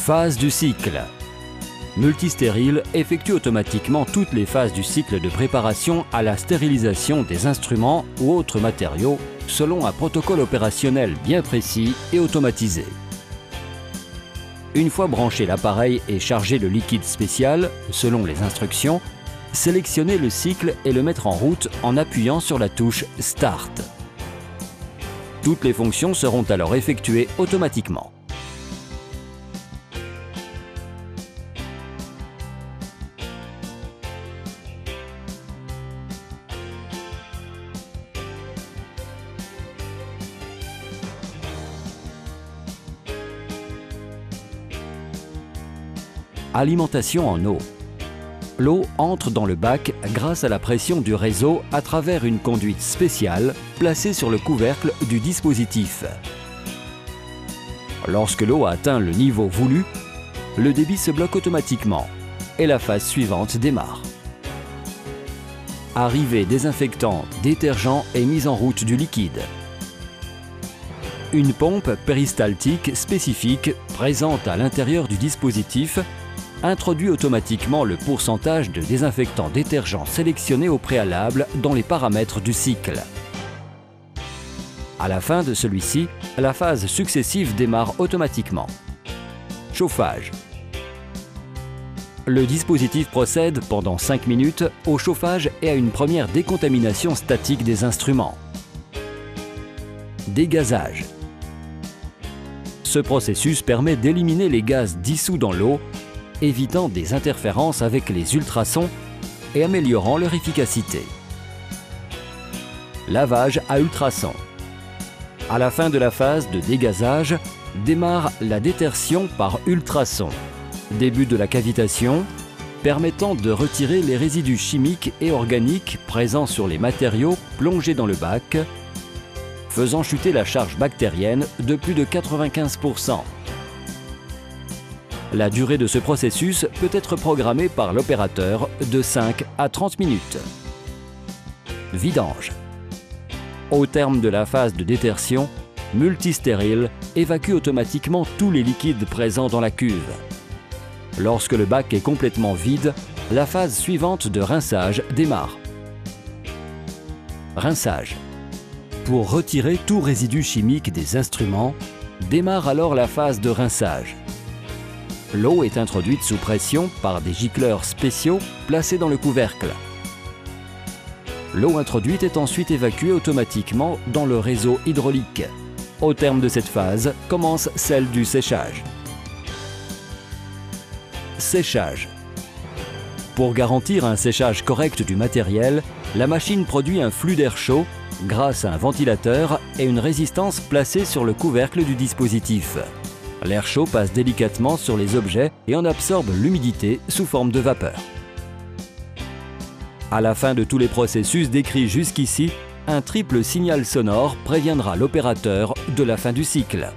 Phase du cycle. Multistérile effectue automatiquement toutes les phases du cycle de préparation à la stérilisation des instruments ou autres matériaux selon un protocole opérationnel bien précis et automatisé. Une fois branché l'appareil et chargé de liquide spécial, selon les instructions, sélectionnez le cycle et le mettre en route en appuyant sur la touche Start. Toutes les fonctions seront alors effectuées automatiquement. Alimentation en eau. L'eau entre dans le bac grâce à la pression du réseau à travers une conduite spéciale placée sur le couvercle du dispositif. Lorsque l'eau a atteint le niveau voulu, le débit se bloque automatiquement et la phase suivante démarre. Arrivée désinfectant, détergent et mise en route du liquide. Une pompe péristaltique spécifique présente à l'intérieur du dispositif introduit automatiquement le pourcentage de désinfectant détergent sélectionné au préalable dans les paramètres du cycle. À la fin de celui-ci, la phase successive démarre automatiquement. Chauffage. Le dispositif procède pendant 5 minutes au chauffage et à une première décontamination statique des instruments. Dégazage. Ce processus permet d'éliminer les gaz dissous dans l'eau, évitant des interférences avec les ultrasons et améliorant leur efficacité. Lavage à ultrasons. À la fin de la phase de dégazage, démarre la détertion par ultrasons. Début de la cavitation, permettant de retirer les résidus chimiques et organiques présents sur les matériaux plongés dans le bac, faisant chuter la charge bactérienne de plus de 95%. La durée de ce processus peut être programmée par l'opérateur de 5 à 30 minutes. Vidange. Au terme de la phase de détertion, Multistérile évacue automatiquement tous les liquides présents dans la cuve. Lorsque le bac est complètement vide, la phase suivante de rinçage démarre. Rinçage. Pour retirer tout résidu chimique des instruments, démarre alors la phase de rinçage. L'eau est introduite sous pression par des gicleurs spéciaux placés dans le couvercle. L'eau introduite est ensuite évacuée automatiquement dans le réseau hydraulique. Au terme de cette phase, commence celle du séchage. Séchage. Pour garantir un séchage correct du matériel, la machine produit un flux d'air chaud grâce à un ventilateur et une résistance placée sur le couvercle du dispositif. L'air chaud passe délicatement sur les objets et en absorbe l'humidité sous forme de vapeur. À la fin de tous les processus décrits jusqu'ici, un triple signal sonore préviendra l'opérateur de la fin du cycle.